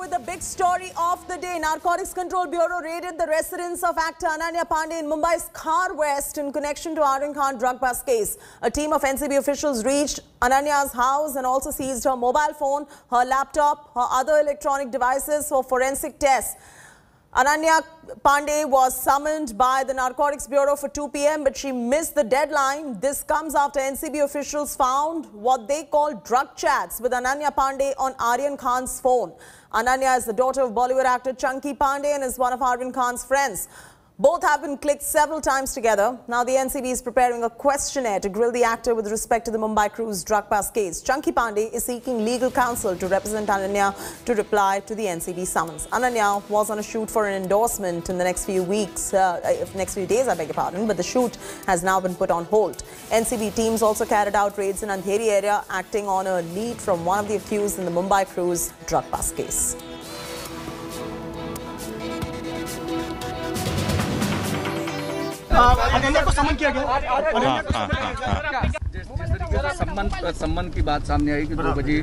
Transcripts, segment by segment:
with the big story of the day. Narcotics Control Bureau raided the residence of actor Ananya Pandey in Mumbai's Khar West in connection to Aryan Khan drug bust case. A team of NCB officials reached Ananya's house and also seized her mobile phone, her laptop, her other electronic devices for forensic tests. Ananya Pandey was summoned by the Narcotics Bureau for 2 p.m. but she missed the deadline. This comes after NCB officials found what they call drug chats with Ananya Pandey on Aryan Khan's phone. Ananya is the daughter of Bollywood actor Chunky Pandey and is one of Aryan Khan's friends. Both have been clicked several times together. Now the NCB is preparing a questionnaire to grill the actor with respect to the Mumbai Cruise drug bust case. Chunky Pandey is seeking legal counsel to represent Ananya to reply to the NCB summons. Ananya was on a shoot for an endorsement in the next few days, I beg your pardon, but the shoot has now been put on hold. NCB teams also carried out raids in Andheri area, acting on a lead from one of the accused in the Mumbai Cruise drug bust case. Ananya को समन किया गया। सम्मान की बात सामने आई कि 2 बजे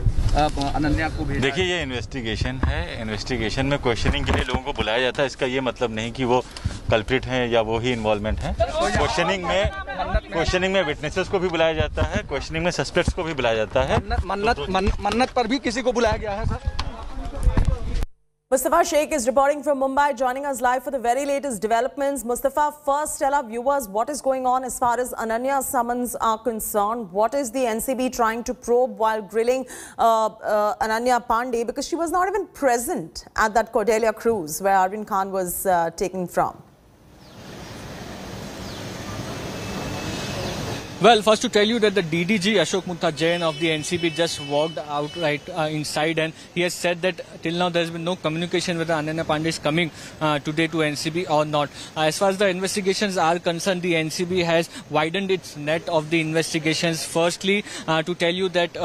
अनन्या को भेजा। देखिए ये इन्वेस्टिगेशन है। इन्वेस्टिगेशन में क्वेश्चनिंग के लिए लोगों को बुलाया जाता है। इसका ये मतलब नहीं कि वो कल्प्रिट हैं या वो ही इन्वॉल्वमेंट हैं। क्वेश्चनिंग में विटनेसेस को भी बुलाया जाता है, क्वेश्चनिंग में सस्पेक्ट्स को भी बुलाया जाता है। मन्नत पर भी किसी को बुलाया गया है sir. Mustafa Sheikh is reporting from Mumbai, joining us live for the very latest developments. Mustafa, first tell our viewers what is going on as far as Ananya's summons are concerned. What is the NCB trying to probe while grilling Ananya Pandey? Because she was not even present at that Cordelia cruise where Aryan Khan was taken from. Well, first to tell you that the DDG Ashok Mutha Jain of the NCB just walked out inside, and he has said that till now there has been no communication whether Ananya Pandey is coming today to NCB or not. As far as the investigations are concerned, the NCB has widened its net of the investigations. Firstly, to tell you that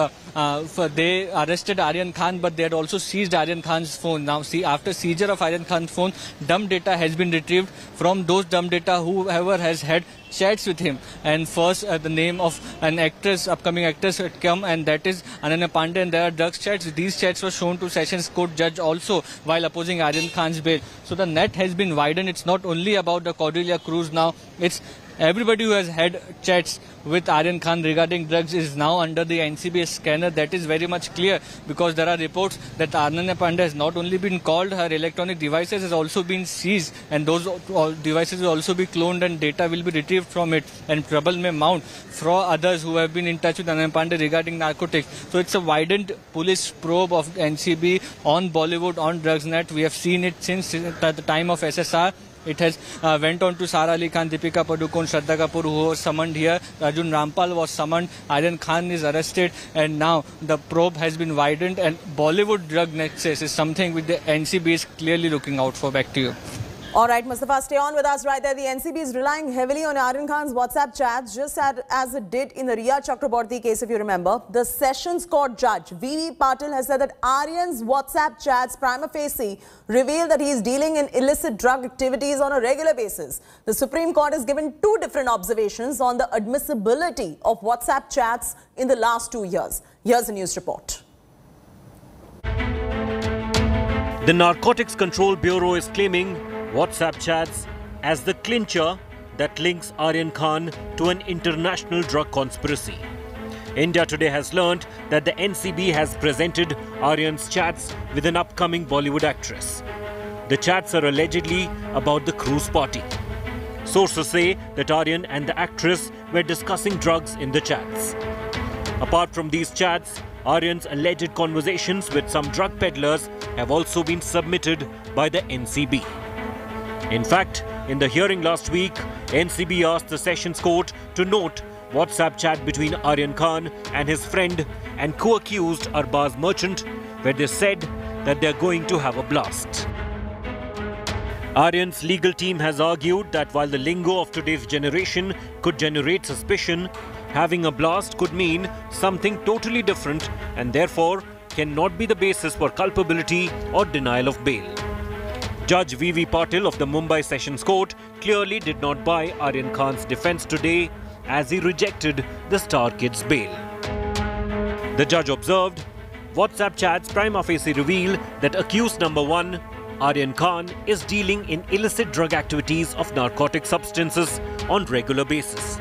they arrested Aryan Khan, but they had also seized Aryan Khan's phone. Now, see, after seizure of Aryan Khan's phone, dump data has been retrieved. From those dump data, whoever has had chats with him, and first the name of an actress, upcoming actress had come, and that is Ananya Pandey, and there are drugs chats. These chats were shown to Sessions Court judge also while opposing Aryan Khan's bail. So the net has been widened. It's not only about the Cordelia cruise now, it's everybody who has had chats with Aryan Khan regarding drugs is now under the NCB scanner. That is very much clear because there are reports that Ananya Pandey has not only been called, her electronic devices has also been seized, and those devices will also be cloned and data will be retrieved from it, and trouble may mount for others who have been in touch with Ananya Pandey regarding narcotics. So it's a widened police probe of NCB on Bollywood, on DrugsNet. We have seen it since the time of SSR. It has went on to Sara Ali Khan, Deepika Padukone, Shraddha Kapoor, who was summoned here. Arjun Rampal was summoned. Aryan Khan is arrested, and now the probe has been widened. And Bollywood drug nexus is something which the NCB is clearly looking out for. Back to you. All right, Mustafa, stay on with us right there. The NCB is relying heavily on Aryan Khan's WhatsApp chats, just as it did in the Riya Chakraborty case, if you remember. The Sessions Court judge, V.V. Patil, has said that Aryan's WhatsApp chats prima facie reveal that he is dealing in illicit drug activities on a regular basis. The Supreme Court has given 2 different observations on the admissibility of WhatsApp chats in the last 2 years. Here's the news report. The Narcotics Control Bureau is claiming WhatsApp chats as the clincher that links Aryan Khan to an international drug conspiracy. India Today has learned that the NCB has presented Aryan's chats with an upcoming Bollywood actress. The chats are allegedly about the cruise party. Sources say that Aryan and the actress were discussing drugs in the chats. Apart from these chats, Aryan's alleged conversations with some drug peddlers have also been submitted by the NCB. In fact, in the hearing last week, NCB asked the Sessions Court to note WhatsApp chat between Aryan Khan and his friend and co-accused Arbaz Merchant, where they said that they are going to have a blast. Aryan's legal team has argued that while the lingo of today's generation could generate suspicion, having a blast could mean something totally different and therefore cannot be the basis for culpability or denial of bail. Judge V.V. Patil of the Mumbai Sessions Court clearly did not buy Aryan Khan's defense today as he rejected the star kid's bail. The judge observed, WhatsApp chats prima facie reveal that accused number 1, Aryan Khan, is dealing in illicit drug activities of narcotic substances on regular basis.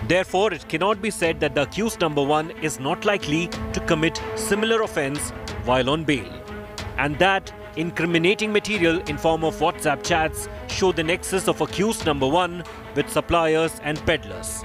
Therefore, it cannot be said that the accused number 1 is not likely to commit similar offence while on bail, and that incriminating material in form of WhatsApp chats show the nexus of accused number 1 with suppliers and peddlers.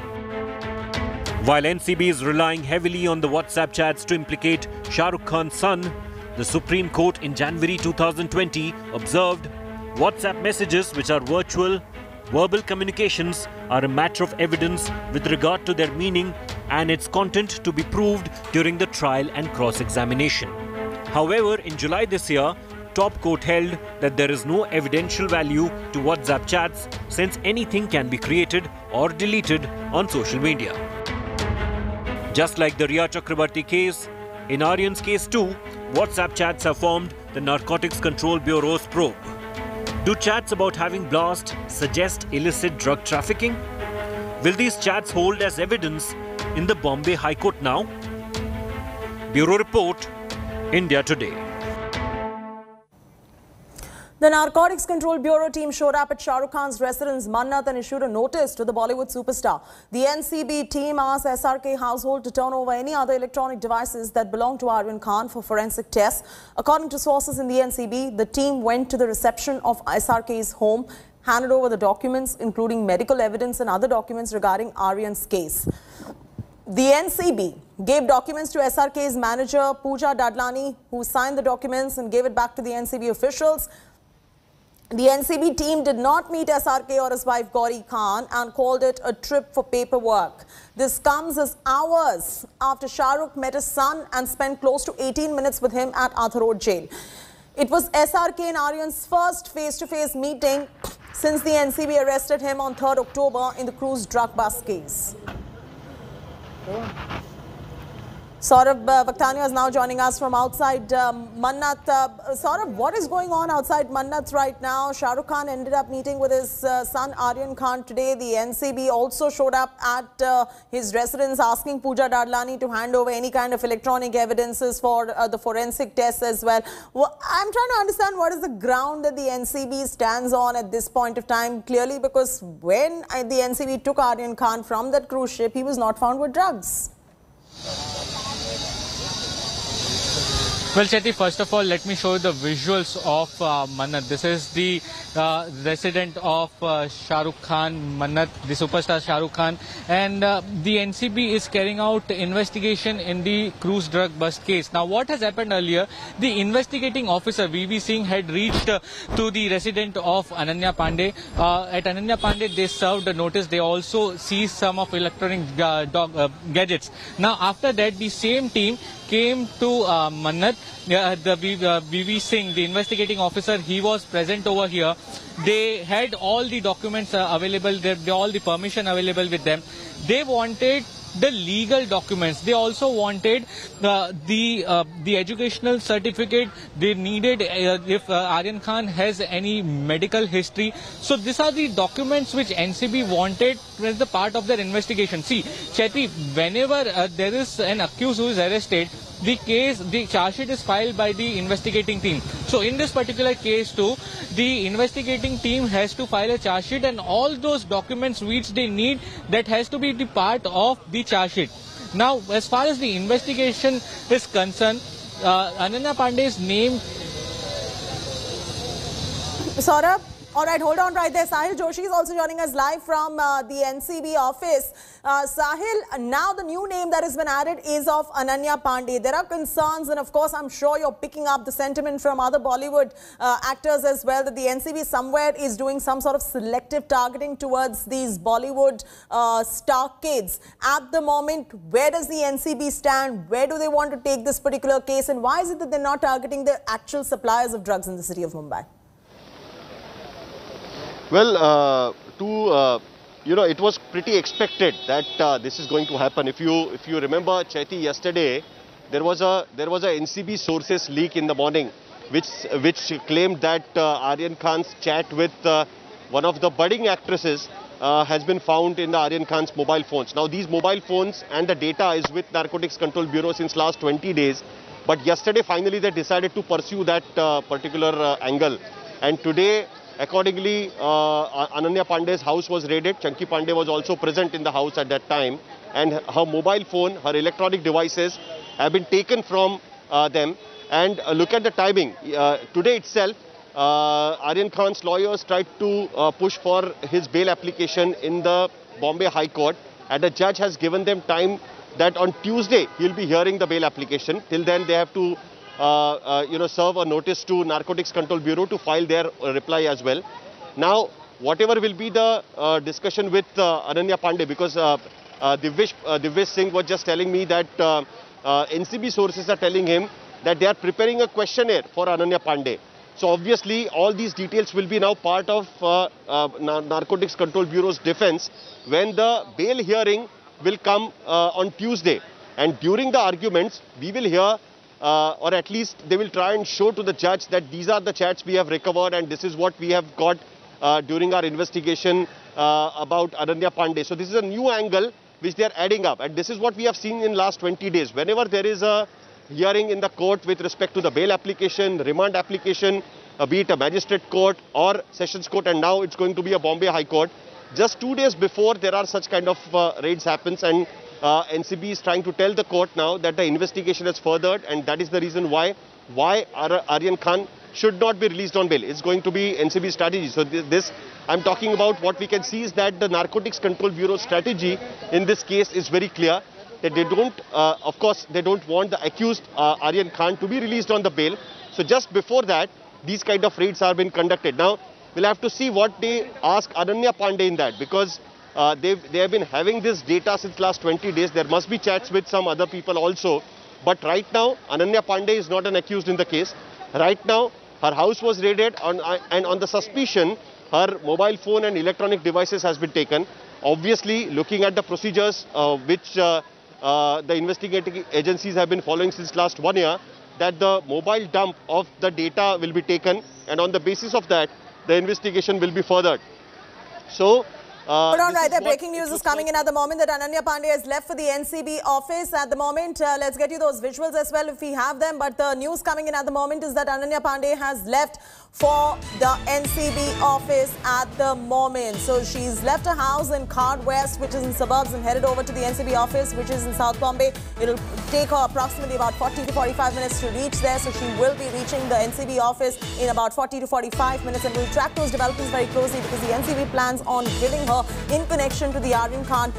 While NCB is relying heavily on the WhatsApp chats to implicate Shah Rukh Khan's son, the Supreme Court in January 2020 observed WhatsApp messages, which are verbal communications, are a matter of evidence with regard to their meaning and its content to be proved during the trial and cross-examination. However, in July this year, top court held that there is no evidential value to WhatsApp chats since anything can be created or deleted on social media. Just like the Riya Chakrabarti case, in Aryan's case too, WhatsApp chats have formed the Narcotics Control Bureau's probe. Do chats about having blast suggest illicit drug trafficking? Will these chats hold as evidence in the Bombay High Court now? Bureau Report, India Today. The Narcotics Control Bureau team showed up at Shah Rukh Khan's residence Mannat and issued a notice to the Bollywood superstar. The NCB team asked SRK household to turn over any other electronic devices that belong to Aryan Khan for forensic tests. According to sources in the NCB, the team went to the reception of SRK's home, handed over the documents, including medical evidence and other documents regarding Aryan's case. The NCB gave documents to SRK's manager, Pooja Dadlani, who signed the documents and gave it back to the NCB officials. The NCB team did not meet SRK or his wife Gauri Khan and called it a trip for paperwork. This comes as hours after Shah Rukh met his son and spent close to 18 minutes with him at Athar Road jail. It was SRK and Aryan's first face-to-face meeting since the NCB arrested him on 3rd October in the cruise drug bust case. Saurabh Vakhtania is now joining us from outside Mannat. Saurabh, what is going on outside Mannat right now? Shah Rukh Khan ended up meeting with his son Aryan Khan today. The NCB also showed up at his residence asking Pooja Dadlani to hand over any kind of electronic evidences for the forensic tests as well. I'm trying to understand what is the ground that the NCB stands on at this point of time. Clearly, because when the NCB took Aryan Khan from that cruise ship, he was not found with drugs. Well, Chetty, first of all, let me show you the visuals of Mannat. This is the resident of Shah Rukh Khan, Mannat, the superstar Shah Rukh Khan. And the NCB is carrying out investigation in the cruise drug bust case. Now, what has happened earlier, the investigating officer, V.V. Singh, had reached to the resident of Ananya Pandey. At Ananya Pandey, they served a notice. They also seized some of electronic gadgets. Now, after that, the same team came to Mannat. The V.V. Singh, the investigating officer, he was present over here. They had all the documents available, all the permission available with them. They wanted the legal documents. They also wanted the educational certificate. They needed if Aryan Khan has any medical history. So these are the documents which NCB wanted as the part of their investigation. See, Chetty, whenever there is an accused who is arrested, the charge sheet is filed by the investigating team. So in this particular case too, the investigating team has to file a charge sheet, and all those documents which they need, that has to be the part of the charge sheet. Now, as far as the investigation is concerned, Ananya Pandey's name. Saurabh, all right, hold on right there. Sahil Joshi is also joining us live from the NCB office. Sahil, now the new name that has been added is of Ananya Pandey. There are concerns, and of course, I'm sure you're picking up the sentiment from other Bollywood actors as well, that the NCB somewhere is doing some sort of selective targeting towards these Bollywood star kids. At the moment, where does the NCB stand? Where do they want to take this particular case? And why is it that they're not targeting the actual suppliers of drugs in the city of Mumbai? Well, it was pretty expected that this is going to happen. If you remember, Chetty, yesterday there was a NCB sources leak in the morning, which claimed that Aryan Khan's chat with one of the budding actresses has been found in the Aryan Khan's mobile phones. Now, these mobile phones and the data is with Narcotics Control Bureau since last 20 days. But yesterday, finally, they decided to pursue that particular angle. And today, accordingly, Ananya Pandey's house was raided. Chunky Pandey was also present in the house at that time. And her mobile phone, her electronic devices have been taken from them. And look at the timing. Today itself, Aryan Khan's lawyers tried to push for his bail application in the Bombay High Court. And the judge has given them time that on Tuesday, he'll be hearing the bail application. Till then, they have to serve a notice to Narcotics Control Bureau to file their reply as well. Now, whatever will be the discussion with Ananya Pandey, because Divyesh Singh was just telling me that NCB sources are telling him that they are preparing a questionnaire for Ananya Pandey. So obviously, all these details will be now part of Narcotics Control Bureau's defense when the bail hearing will come on Tuesday. And during the arguments, we will hear or at least they will try and show to the judge that these are the chats we have recovered and this is what we have got during our investigation about Ananya Pandey. So this is a new angle which they are adding up, and this is what we have seen in last 20 days. Whenever there is a hearing in the court with respect to the bail application, remand application, be it a magistrate court or sessions court, and now it's going to be a Bombay High Court, just 2 days before there are such kind of raids happens, and NCB is trying to tell the court now that the investigation has furthered, and that is the reason why Aryan Khan should not be released on bail. It's going to be NCB strategy. So this I'm talking about, what we can see is that the Narcotics Control Bureau strategy in this case is very clear, that they don't, of course, they don't want the accused Aryan Khan to be released on the bail. So just before that, these kind of raids are being conducted. Now, we'll have to see what they ask Ananya Pandey in that, because they have been having this data since last 20 days. There must be chats with some other people also. But right now, Ananya Pandey is not an accused in the case. Right now, her house was raided and on the suspicion, her mobile phone and electronic devices has been taken. Obviously, looking at the procedures which the investigating agencies have been following since last 1 year, that the mobile dump of the data will be taken, and on the basis of that, the investigation will be furthered. So, hold on right there. Breaking news is coming in at the moment that Ananya Pandey has left for the NCB office at the moment. Let's get you those visuals as well if we have them. But the news coming in at the moment is that Ananya Pandey has left for the NCB office at the moment. So she's left her house in Khar West, which is in suburbs, and headed over to the NCB office, which is in South Bombay. It'll take her approximately about 40 to 45 minutes to reach there. So she will be reaching the NCB office in about 40 to 45 minutes, and we'll track those developments very closely because the NCB plans on giving her in connection to the Aryan Khan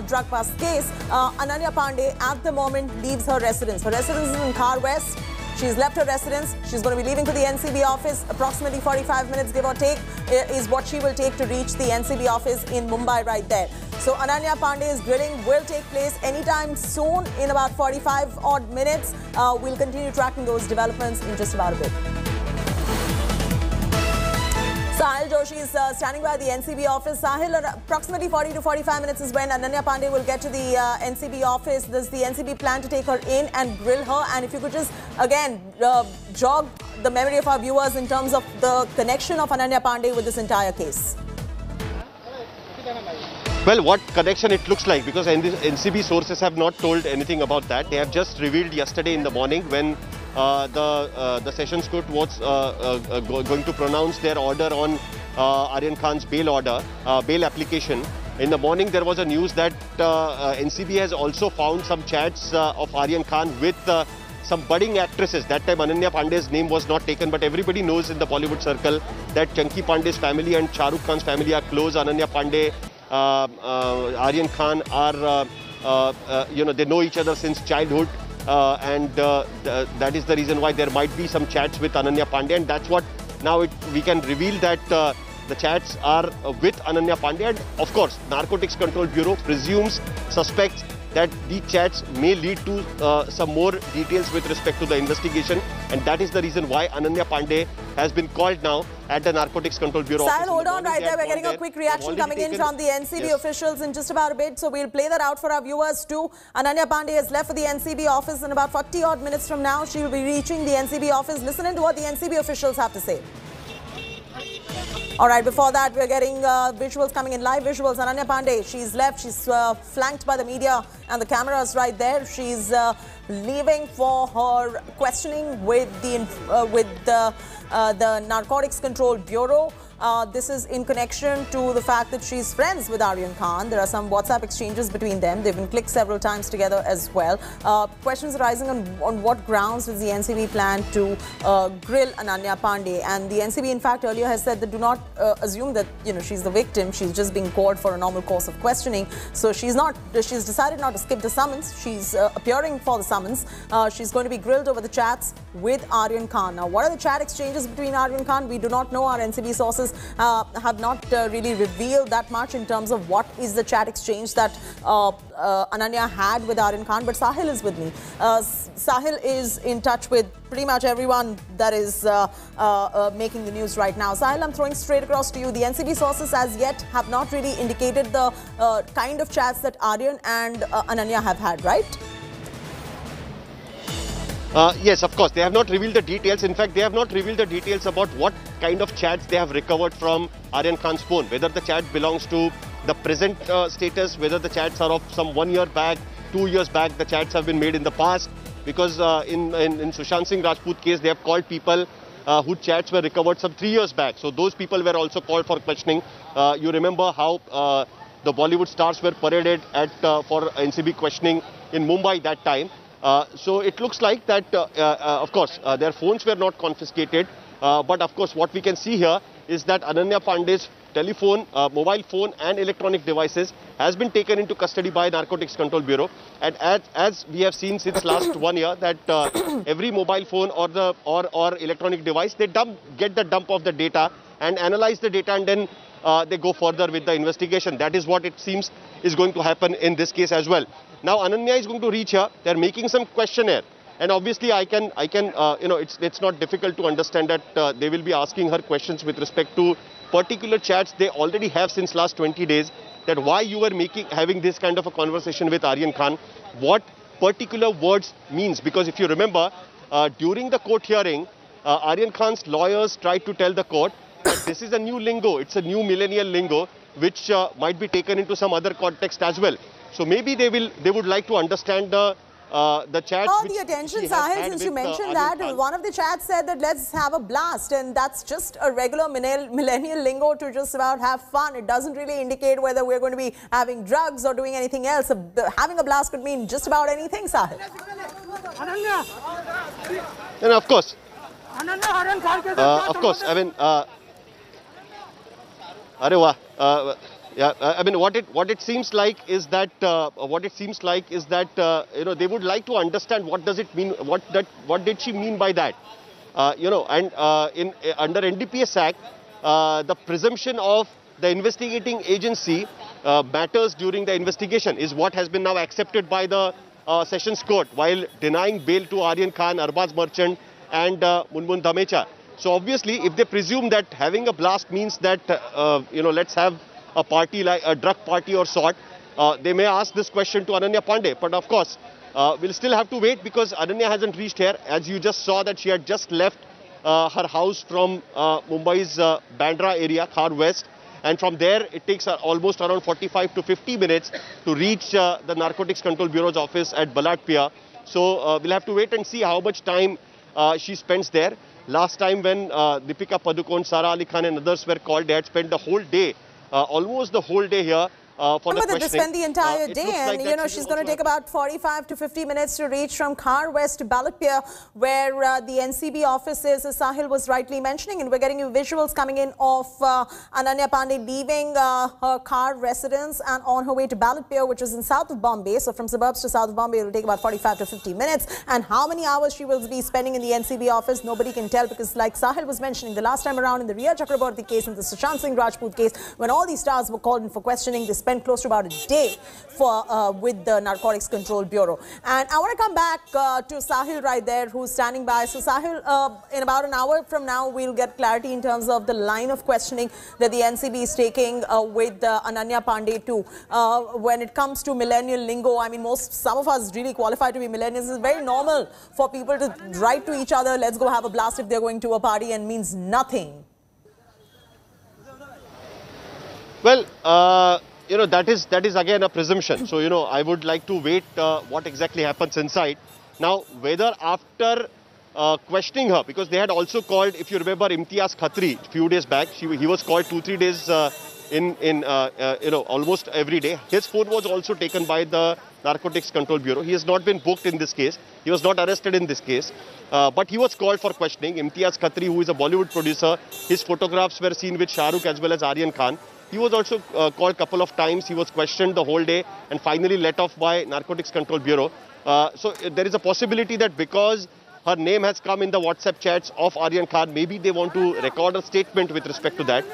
drug bust case. Ananya Pandey at the moment leaves her residence. Her residence is in Khar West. She's left her residence. She's going to be leaving for the NCB office. Approximately 45 minutes, give or take, is what she will take to reach the NCB office in Mumbai right there. So Ananya Pandey's grilling will take place anytime soon in about 45 odd minutes. We'll continue tracking those developments in just about a bit. Sahil Joshi is standing by the NCB office. Sahil, approximately 40 to 45 minutes is when Ananya Pandey will get to the NCB office. Does the NCB plan to take her in and grill her? And if you could just, again, jog the memory of our viewers in terms of the connection of Ananya Pandey with this entire case. Well, what connection it looks like, because NCB sources have not told anything about that. They have just revealed yesterday in the morning when the Sessions Court was going to pronounce their order on Aryan Khan's bail order, bail application. In the morning, there was a news that NCB has also found some chats of Aryan Khan with some budding actresses. That time, Ananya Pandey's name was not taken, but everybody knows in the Bollywood circle that Chunky Pandey's family and Shah Rukh Khan's family are close. Ananya Pandey, Aryan Khan are, they know each other since childhood. And that is the reason why there might be some chats with Ananya Pandey, and that's what now we can reveal that the chats are with Ananya Pandey. And of course, Narcotics Control Bureau presumes, suspects that these chats may lead to some more details with respect to the investigation, and that is the reason why Ananya Pandey has been called now at the Narcotics Control Bureau. Sahil, hold on right there. We're getting a quick reaction coming in from the NCB officials in just about a bit, so we'll play that out for our viewers too. Ananya Pandey has left for the NCB office in about 40 odd minutes from now. She will be reaching the NCB office. Listen in to what the NCB officials have to say. All right, before that, we're getting visuals coming in, live visuals. Ananya Pandey, she's left. She's flanked by the media and the cameras right there. She's leaving for her questioning with the Narcotics Control Bureau. This is in connection to the fact that she's friends with Aryan Khan. There are some WhatsApp exchanges between them. They've been clicked several times together as well. Questions arising on what grounds does the NCB plan to grill Ananya Pandey? And the NCB, in fact, earlier has said that do not assume that she's the victim. She's just being called for a normal course of questioning. So she's decided not to skip the summons. She's appearing for the summons. She's going to be grilled over the chats with Aryan Khan. Now, what are the chat exchanges between Aryan Khan? We do not know. Our NCB sources have not really revealed that much in terms of what is the chat exchange that Ananya had with Aryan Khan. But Sahil is with me. Sahil is in touch with pretty much everyone that is making the news right now. Sahil, I'm throwing straight across to you. The NCB sources as yet have not really indicated the kind of chats that Aryan and Ananya have had, right? Yes, of course. They have not revealed the details. In fact, they have not revealed the details about what kind of chats they have recovered from Aryan Khan's phone. Whether the chat belongs to the present status, whether the chats are of some 1 year back, 2 years back, the chats have been made in the past. Because in Sushant Singh Rajput case, they have called people whose chats were recovered some 3 years back. So those people were also called for questioning. You remember how the Bollywood stars were paraded for NCB questioning in Mumbai that time. So it looks like that, of course, their phones were not confiscated. But of course, what we can see here is that Ananya Pandey's telephone, mobile phone and electronic devices has been taken into custody by Narcotics Control Bureau. And as we have seen since last 1 year that every mobile phone or electronic device, they get the dump of the data and analyze the data, and then they go further with the investigation. That is what it seems is going to happen in this case as well. Now Ananya is going to reach here. They're making some questionnaire, and obviously I can it's not difficult to understand that they will be asking her questions with respect to particular chats they already have since last 20 days. That why you were having this kind of a conversation with Aryan Khan, what particular words means. Because if you remember, during the court hearing, Aryan Khan's lawyers tried to tell the court that this is a new lingo, it's a new millennial lingo, which might be taken into some other context as well. So maybe they would like to understand the chats. Oh, the attention, Sahil, since you mentioned that, one of the chats said that let's have a blast, and that's just a regular millennial lingo to just about have fun. It doesn't really indicate whether we're going to be having drugs or doing anything else. Having a blast could mean just about anything, Sahil. And of course, I mean, yeah, I mean, what it seems like is that they would like to understand what does it mean, what did she mean by that, and under NDPS Act, the presumption of the investigating agency matters during the investigation is what has been now accepted by the Sessions Court while denying bail to Aryan Khan, Arbaz Merchant and Munmun Dhamecha. So obviously, if they presume that having a blast means that let's have a party like a drug party or sort, they may ask this question to Ananya Pandey. But of course, we'll still have to wait because Ananya hasn't reached here. As you just saw that she had just left her house from Mumbai's Bandra area, Khar West. And from there, it takes almost around 45 to 50 minutes to reach the Narcotics Control Bureau's office at Balatpia. So we'll have to wait and see how much time she spends there. Last time when Deepika Padukone, Sara Ali Khan and others were called, they had spent the whole day, almost the whole day here for the questioning. They spend the entire day, and she's going to take about 45 to 50 minutes to reach from Khar West to Balatpia, where the NCB office is, as Sahil was rightly mentioning, and we're getting you visuals coming in of Ananya Pandey leaving her Khar residence and on her way to Balatpia, which is in south of Bombay. So from suburbs to south of Bombay, it will take about 45 to 50 minutes. And how many hours she will be spending in the NCB office, nobody can tell, because like Sahil was mentioning, the last time around in the Riya Chakraborty case, in the Sushant Singh Rajput case, when all these stars were called in for questioning, they spent close to about a day with the Narcotics Control Bureau. And I want to come back to Sahil right there, who's standing by. So Sahil, in about an hour from now, we'll get clarity in terms of the line of questioning that the NCB is taking with Ananya Pandey too. When it comes to millennial lingo, I mean, some of us really qualify to be millennials. It's very normal for people to write to each other, let's go have a blast if they're going to a party, and means nothing. Well, that is again a presumption. So, I would like to wait what exactly happens inside. Now, whether after questioning her, because they had also called, if you remember, Imtiaz Khatri a few days back. He was called 2-3 days in almost every day. His phone was also taken by the Narcotics Control Bureau. He has not been booked in this case. He was not arrested in this case. But he was called for questioning. Imtiaz Khatri, who is a Bollywood producer, his photographs were seen with Shah Rukh as well as Aryan Khan. He was also called a couple of times. He was questioned the whole day and finally let off by Narcotics Control Bureau. So there is a possibility that because her name has come in the WhatsApp chats of Aryan Khan, maybe they want to record a statement with respect to that.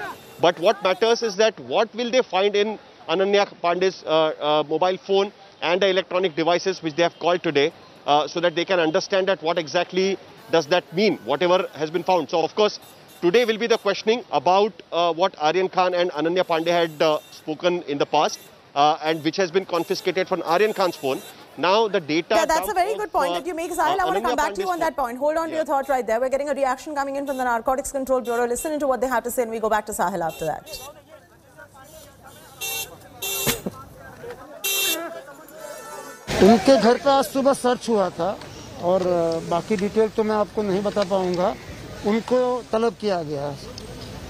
But what matters is that what will they find in Ananya Pandey's mobile phone and the electronic devices which they have called today, so that they can understand that what exactly does that mean, whatever has been found. So, of course, today will be the questioning about what Aryan Khan and Ananya Pandey had spoken in the past, and which has been confiscated from Aryan Khan's phone. Now the data... Yeah, that's a very good point that you make, Sahil. I want to come back to you on that point. Hold on to your thought right there. We're getting a reaction coming in from the Narcotics Control Bureau. Listen into what they have to say and we go back to Sahil after that. उनके घर पे आज सुबह search हुआ था और बाकी detail तो मैं आपको नहीं बता पाऊंगा. उनको तलब किया गया.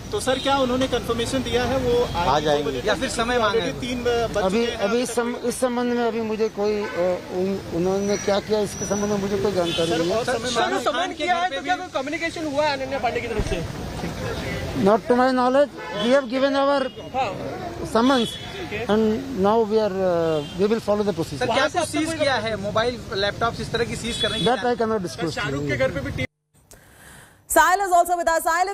तो सर क्या उन्होंने कंफर्मेशन दिया है वो आ जाएंगे या फिर समय मांगा है? 3 बजे अभी इस संबंध में अभी मुझे कोई उन्होंने क्या किया इसके संबंध में मुझे कोई जानकारी नहीं है. सम्मान किया है तो क्या कोई कम्युनिकेशन हुआ है अनन्या पांडे की तरफ से? Not to my knowledge. We have given our summons and now we will follow the procedure. Sir क्या सीज किया है? मोबाइल लैपटॉप इस तरह की सीज करने की? That I cannot disclose. Shahrukh के घर पे भी Sahil is also with us. Sahil,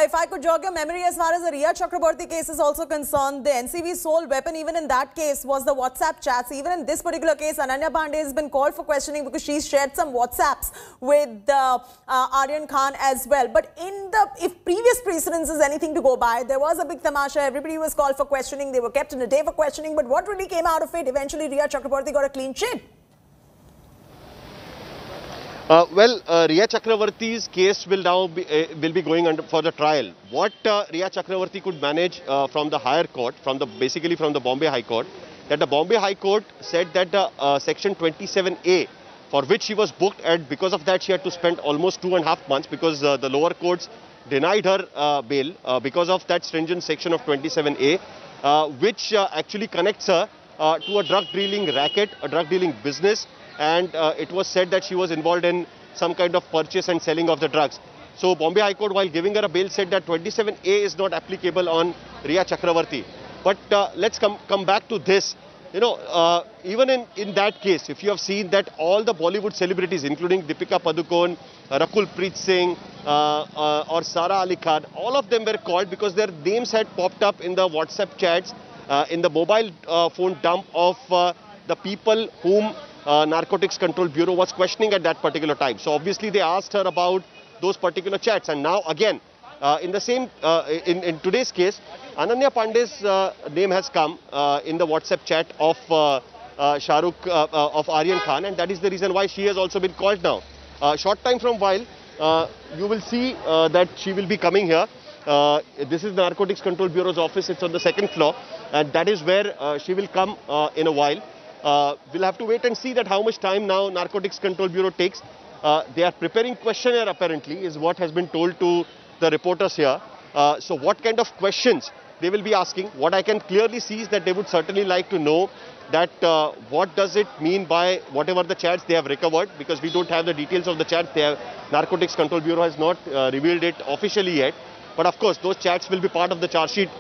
if I could jog your memory as far as the Riya Chakraborty case is also concerned, the NCB's sole weapon even in that case was the WhatsApp chats. Even in this particular case, Ananya Pandey has been called for questioning because she's shared some WhatsApps with Aryan Khan as well. But if previous precedence is anything to go by, there was a big tamasha. Everybody was called for questioning. They were kept in a day for questioning. But what really came out of it? Eventually, Riya Chakraborty got a clean sheet. Riya Chakraborty's case will now be going under for the trial. What Riya Chakraborty could manage from the higher court, basically from the Bombay High Court, that the Bombay High Court said that Section 27A, for which she was booked, and because of that she had to spend almost 2.5 months because the lower courts denied her bail because of that stringent section of 27A, which actually connects her to a drug dealing racket, a drug dealing business. And it was said that she was involved in some kind of purchase and selling of the drugs. So Bombay High Court, while giving her a bail, said that 27A is not applicable on Riya Chakraborty. But let's come back to this. Even in that case, if you have seen that all the Bollywood celebrities, including Deepika Padukone, Rakul Preet Singh or Sara Ali Khan, all of them were called because their names had popped up in the WhatsApp chats, in the mobile phone dump of the people whom Narcotics Control Bureau was questioning at that particular time. So obviously they asked her about those particular chats, and now again in the same in today's case, Ananya Pandey's name has come in the WhatsApp chat of Shah Rukh of Aryan Khan, and that is the reason why she has also been called now. Short time from while you will see that she will be coming here. This is the Narcotics Control Bureau's office. It's on the 2nd floor, and that is where she will come in a while. We'll have to wait and see that how much time now Narcotics Control Bureau takes. They are preparing questionnaire apparently, is what has been told to the reporters here. So what kind of questions they will be asking? What I can clearly see is that they would certainly like to know that what does it mean by whatever the chats they have recovered, because we don't have the details of the chats. Narcotics Control Bureau has not revealed it officially yet. But of course, those chats will be part of the charge sheet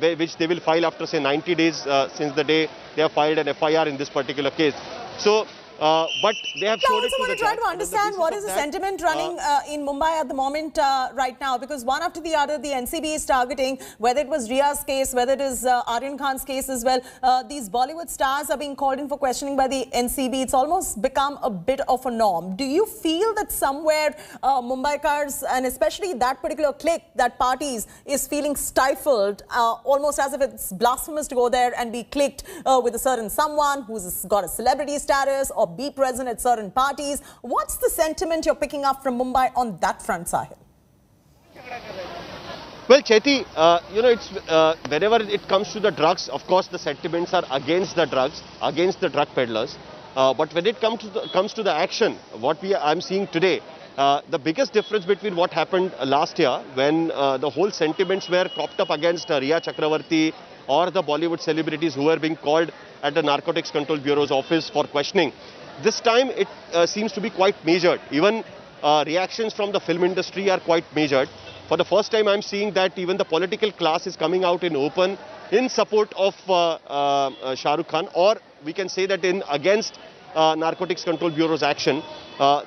which they will file after, say, 90 days since the day they have filed an FIR in this particular case. So, but they have showed it to the judge. I also want to try to understand what is the sentiment running in Mumbai at the moment right now, because one after the other the NCB is targeting, whether it was Riya's case, whether it is Aryan Khan's case as well. These Bollywood stars are being called in for questioning by the NCB. It's almost become a bit of a norm. Do you feel that somewhere Mumbaikars, and especially that particular clique, that parties, is feeling stifled, almost as if it's blasphemous to go there and be clicked with a certain someone who's got a celebrity status or be present at certain parties? What's the sentiment you're picking up from Mumbai on that front, Sahil? Well, Chaiti, it's whenever it comes to the drugs, of course, the sentiments are against the drugs, against the drug peddlers. But when it comes to the action, what I'm seeing today, the biggest difference between what happened last year, when the whole sentiments were propped up against Riya Chakravarti or the Bollywood celebrities who were being called at the Narcotics Control Bureau's office for questioning. This time it seems to be quite measured. Even reactions from the film industry are quite measured. For the first time, I'm seeing that even the political class is coming out in open in support of Shah Rukh Khan, or we can say that against Narcotics Control Bureau's action.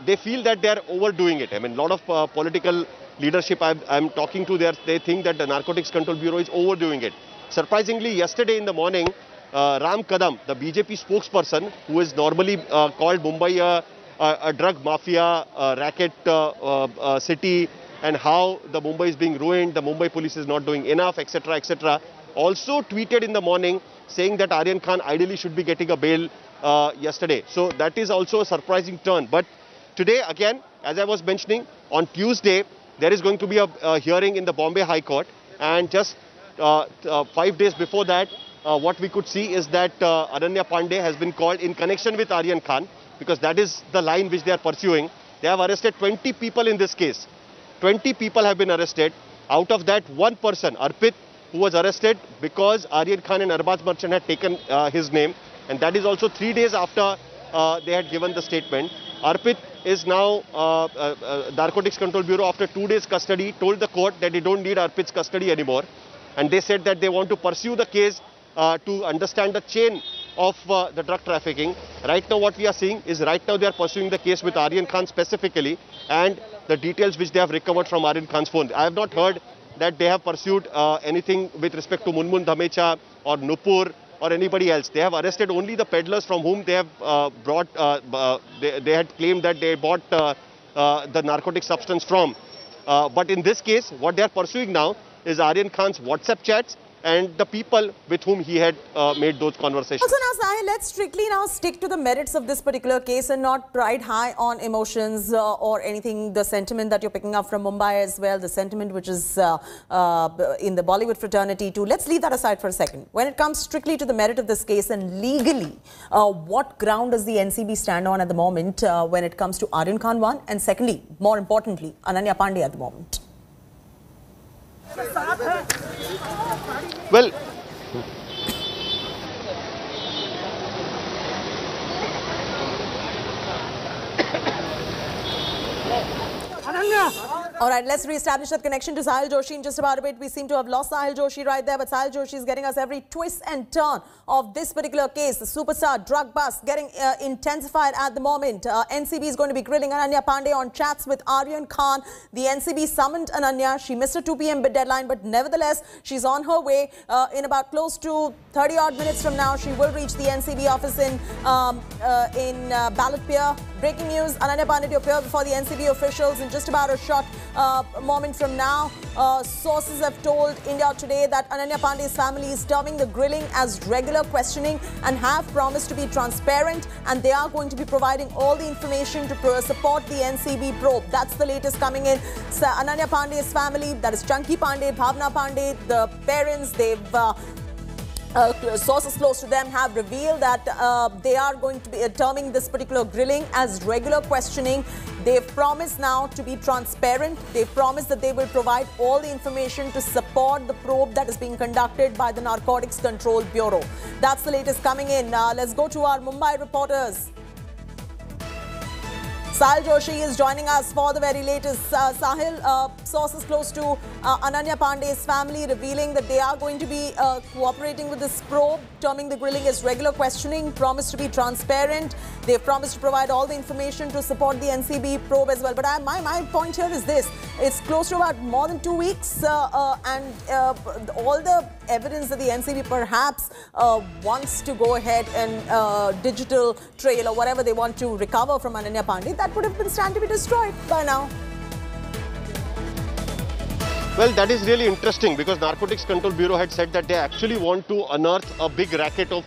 They feel that they are overdoing it. I mean, a lot of political leadership I'm talking to, they think that the Narcotics Control Bureau is overdoing it. Surprisingly, yesterday in the morning, Ram Kadam, the BJP spokesperson, who is normally called Mumbai a drug mafia, racket city, and how the Mumbai is being ruined, the Mumbai police is not doing enough, etc., etc., also tweeted in the morning saying that Aryan Khan ideally should be getting a bail yesterday. So that is also a surprising turn. But today, again, as I was mentioning, on Tuesday, there is going to be a hearing in the Bombay High Court. And just 5 days before that, what we could see is that Ananya Pandey has been called in connection with Aryan Khan, because that is the line which they are pursuing. They have arrested 20 people in this case. 20 people have been arrested. Out of that, one person, Arpit, who was arrested because Aryan Khan and Arbaz Merchant had taken his name. And that is also 3 days after they had given the statement. Arpit is now, Narcotics Control Bureau, after 2 days custody, told the court that they don't need Arpit's custody anymore. And they said that they want to pursue the case to understand the chain of the drug trafficking. Right now what we are seeing is they are pursuing the case with Aryan Khan specifically, and the details which they have recovered from Aryan Khan's phone. I have not heard that they have pursued anything with respect to Munmun Dhamecha or Nupur or anybody else. They have arrested only the peddlers from whom they have brought, they had claimed that they bought the narcotic substance from. But in this case, what they are pursuing now is Aryan Khan's WhatsApp chats and the people with whom he had made those conversations. Also now, Sahil, let's strictly now stick to the merits of this particular case and not ride high on emotions or anything, the sentiment that you're picking up from Mumbai as well, the sentiment which is in the Bollywood fraternity too. Let's leave that aside for a second. When it comes strictly to the merit of this case and legally, what ground does the NCB stand on at the moment when it comes to Aryan Khan, one, and secondly, more importantly, Ananya Pandey at the moment? Well, all right, let's re-establish that connection to Sahil Joshi in just about a bit. We seem to have lost Sahil Joshi right there, but Sahil Joshi is getting us every twist and turn of this particular case. The superstar drug bust getting intensified at the moment. NCB is going to be grilling Ananya Pandey on chats with Aryan Khan. The NCB summoned Ananya. She missed a 2 p.m. deadline, but nevertheless, she's on her way. In about close to 30-odd minutes from now, she will reach the NCB office in Ballot Pier. Breaking news, Ananya Pandey to appear before the NCB officials in just about a short moment from now. Sources have told India Today that Ananya Pandey's family is terming the grilling as regular questioning and have promised to be transparent, and they are going to be providing all the information to support the NCB probe. That's the latest coming in. So Ananya Pandey's family, that is Chunky Pandey, Bhavna Pandey, the parents, they've sources close to them have revealed that they are going to be terming this particular grilling as regular questioning. They've promised now to be transparent. They've promised that they will provide all the information to support the probe that is being conducted by the Narcotics Control Bureau. That's the latest coming in. Let's go to our Mumbai reporters. Sahil Joshi is joining us for the very latest. Sahil, sources close to Ananya Pandey's family revealing that they are going to be cooperating with this probe, terming the grilling as regular questioning, promised to be transparent. They've promised to provide all the information to support the NCB probe as well. But my point here is this. It's close to about more than 2 weeks and all the evidence that the NCB perhaps wants to go ahead and digital trail or whatever they want to recover from Ananya Pandey, that would have been stand to be destroyed by now. Well, that is really interesting because Narcotics Control Bureau had said that they actually want to unearth a big racket of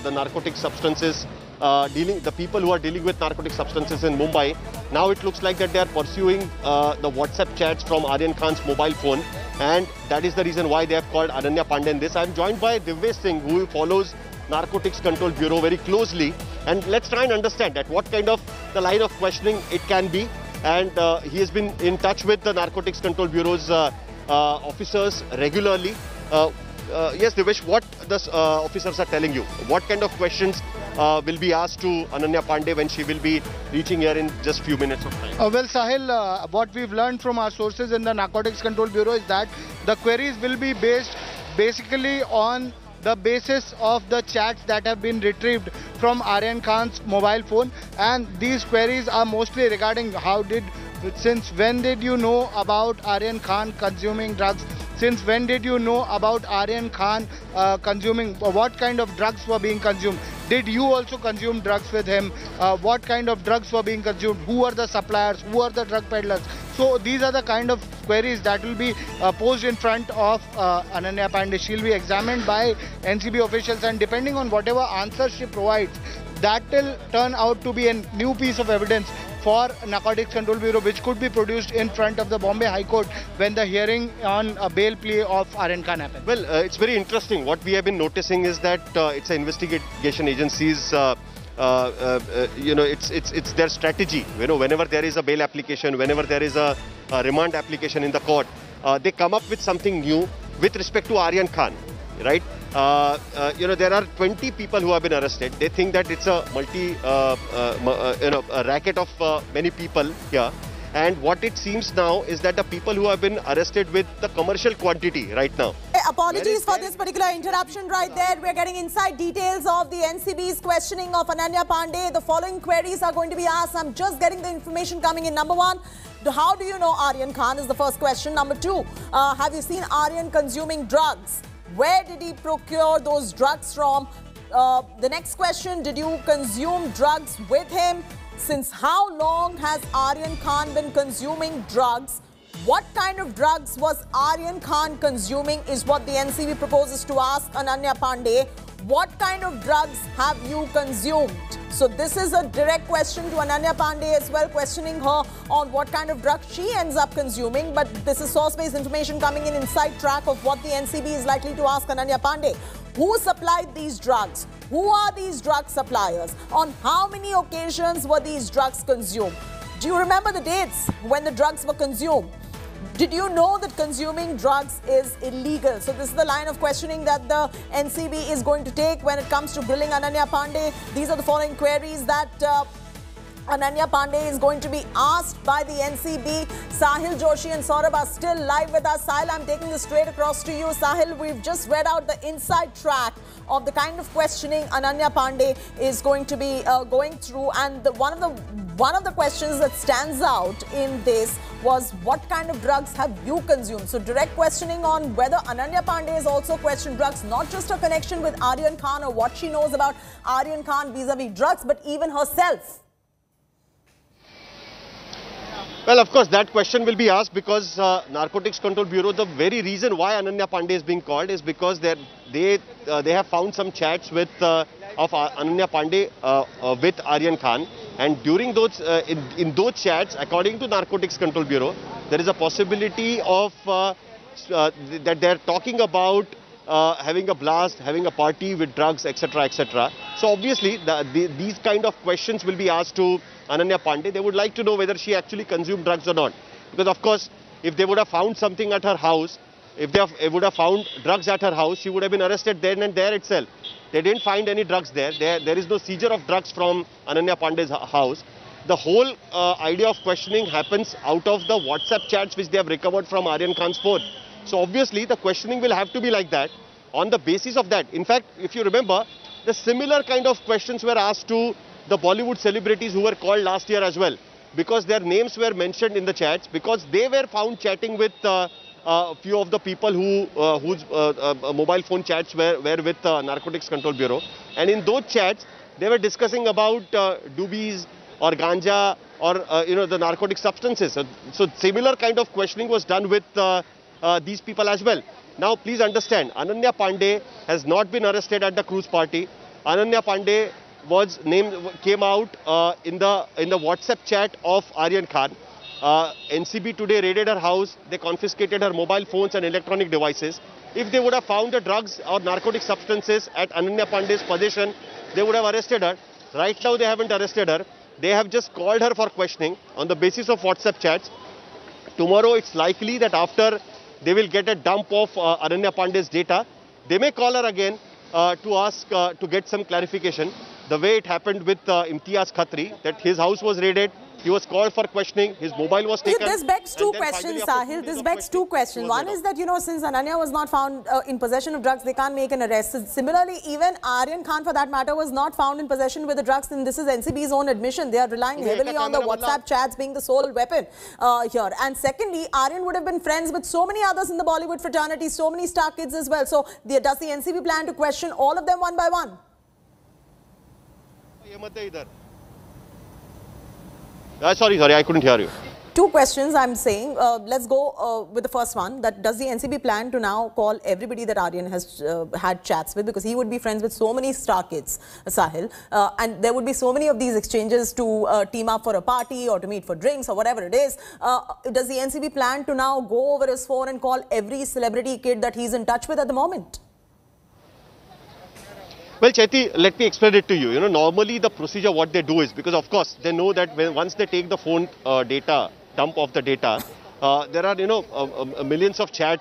the narcotic substances, the people who are dealing with narcotic substances in Mumbai. Now it looks like that they are pursuing the WhatsApp chats from Aryan Khan's mobile phone. and that is the reason why they have called Ananya Pandey in this. I am joined by Divyesh Singh, who follows Narcotics Control Bureau very closely, and let's try and understand that what kind of the line of questioning it can be. And he has been in touch with the Narcotics Control Bureau's officers regularly. Yes, Divyesh, what the officers are telling you? What kind of questions will be asked to Ananya Pandey when she will be reaching here in just few minutes of time? Well, Sahil, what we've learned from our sources in the Narcotics Control Bureau is that the queries will be based basically on the basis of the chats that have been retrieved from Aryan Khan's mobile phone, and these queries are mostly regarding since when did you know about Aryan Khan consuming drugs? Since when did you know about Aryan Khan consuming, what kind of drugs were being consumed? Did you also consume drugs with him? What kind of drugs were being consumed? Who are the suppliers? Who are the drug peddlers? So these are the kind of queries that will be posed in front of Ananya Pandey. She'll be examined by NCB officials, and depending on whatever answer she provides, that will turn out to be a new piece of evidence for Narcotics Control Bureau, which could be produced in front of the Bombay High Court when the hearing on a bail plea of Aryan Khan happens. Well, it's very interesting. What we have been noticing is that it's an investigation agencies. It's their strategy. Whenever there is a bail application, whenever there is a remand application in the court, they come up with something new with respect to Aryan Khan, right? There are 20 people who have been arrested. They think that it's a a racket of many people here. And what it seems now is that the people who have been arrested with the commercial quantity right now. Apologies for this particular interruption right there. We're getting inside details of the NCB's questioning of Ananya Pandey. The following queries are going to be asked. I'm just getting the information coming in. Number one, how do you know Aryan Khan is the first question. Number two, have you seen Aryan consuming drugs? Where did he procure those drugs from? The next question, did you consume drugs with him? Since how long has Aryan Khan been consuming drugs? What kind of drugs was Aryan Khan consuming is what the NCB proposes to ask Ananya Pandey. What kind of drugs have you consumed? So this is a direct question to Ananya Pandey as well, questioning her on what kind of drugs she ends up consuming. But this is source-based information coming in inside track of what the NCB is likely to ask Ananya Pandey. Who supplied these drugs? Who are these drug suppliers? On how many occasions were these drugs consumed? Do you remember the dates when the drugs were consumed? Did you know that consuming drugs is illegal? So this is the line of questioning that the NCB is going to take when it comes to grilling Ananya Pandey. These are the following queries that Ananya Pandey is going to be asked by the NCB. Sahil Joshi and Saurabh are still live with us. Sahil, I'm taking this straight across to you. Sahil, we've just read out the inside track of the kind of questioning Ananya Pandey is going to be going through, and one of the questions that stands out in this was what kind of drugs have you consumed? So direct questioning on whether Ananya Pandey has also questioned drugs, not just her connection with Aryan Khan or what she knows about Aryan Khan vis-a-vis drugs, but even herself. Well, of course, that question will be asked because Narcotics Control Bureau, the very reason why Ananya Pandey is being called is because they have found some chats with of Ananya Pandey with Aryan Khan, and during those in those chats, according to Narcotics Control Bureau, there is a possibility of that they are talking about having a blast, having a party with drugs, etc., etc. So obviously, these kind of questions will be asked to Ananya Pandey. They would like to know whether she actually consumed drugs or not. Because of course, if they would have found something at her house, if they would have found drugs at her house, she would have been arrested then and there itself. They didn't find any drugs there. There is no seizure of drugs from Ananya Pandey's house. The whole idea of questioning happens out of the WhatsApp chats which they have recovered from Aryan Khan's phone. So obviously, the questioning will have to be like that. On the basis of that, in fact, if you remember, the similar kind of questions were asked to the Bollywood celebrities who were called last year as well, because their names were mentioned in the chats, because they were found chatting with a few of the people whose mobile phone chats were with Narcotics Control Bureau. And in those chats, they were discussing about doobies or ganja or the narcotic substances. So similar kind of questioning was done with these people as well. Now, please understand, Ananya Pandey has not been arrested at the cruise party. Ananya Pandey came out in the WhatsApp chat of Aryan Khan. NCB today raided her house. They confiscated her mobile phones and electronic devices. If they would have found the drugs or narcotic substances at Ananya Pandey's possession, they would have arrested her. Right now, they haven't arrested her. They have just called her for questioning on the basis of WhatsApp chats. Tomorrow, it's likely that after they will get a dump of Ananya Pandey's data, they may call her again to ask to get some clarification. The way it happened with Imtiaz Khatri, that his house was raided, he was called for questioning, his mobile was taken. This begs two questions, Sahil. This begs two questions. One is that, since Ananya was not found in possession of drugs, they can't make an arrest. Similarly, even Aryan Khan, for that matter, was not found in possession with the drugs, and this is NCB's own admission. They are relying heavily on the WhatsApp chats being the sole weapon here. And secondly, Aryan would have been friends with so many others in the Bollywood fraternity, so many star kids as well. So does the NCB plan to question all of them one by one? Sorry, I couldn't hear you. Two questions I'm saying. Let's go with the first one. That does the NCB plan to now call everybody that Aryan has had chats with, because he would be friends with so many star kids, Sahil, and there would be so many of these exchanges to team up for a party or to meet for drinks or whatever it is. Does the NCB plan to now go over his phone and call every celebrity kid that he's in touch with at the moment? Well, Chaiti, let me explain it to you. Normally the procedure, what they do is, because of course they know that once they take the phone data, dump of the data, there are, millions of chat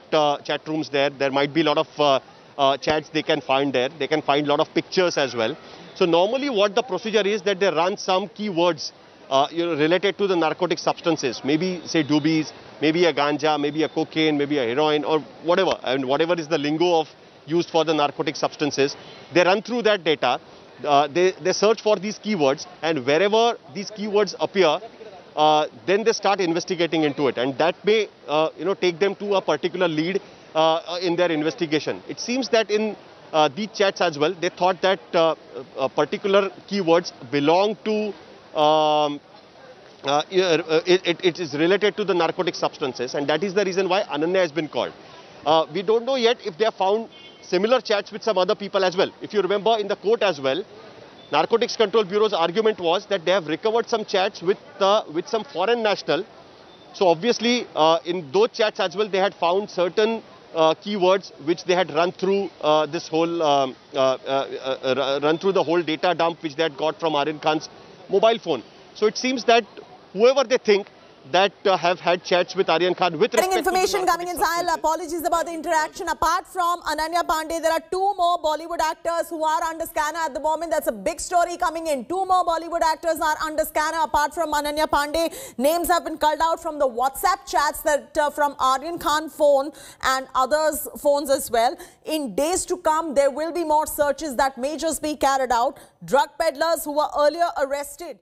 rooms there. There might be a lot of chats they can find there. They can find a lot of pictures as well. So normally what the procedure is that they run some keywords, related to the narcotic substances. Maybe say doobies, maybe a ganja, maybe a cocaine, maybe a heroin or whatever. And whatever is the lingo of used for the narcotic substances, they run through that data, they search for these keywords, and wherever these keywords appear, then they start investigating into it, and that may take them to a particular lead in their investigation. It seems that in these chats as well, they thought that particular keywords belong to it is related to the narcotic substances, and that is the reason why Ananya has been called. We don't know yet if they have found similar chats with some other people as well. If you remember in the court as well, Narcotics Control Bureau's argument was that they have recovered some chats with some foreign national. So obviously in those chats as well, they had found certain keywords which they had run through this whole run through the whole data dump which they had got from Aryan Khan's mobile phone. So it seems that whoever they think that have had chats with Aryan Khan with respect information to coming in, Sahil. Apologies about the interaction. Apart from Ananya Pandey, there are two more Bollywood actors who are under scanner at the moment. That's a big story coming in. Two more Bollywood actors are under scanner apart from Ananya Pandey. Names have been culled out from the WhatsApp chats that from Aryan Khan phone and others' phones as well. In days to come, there will be more searches that may just be carried out. Drug peddlers who were earlier arrested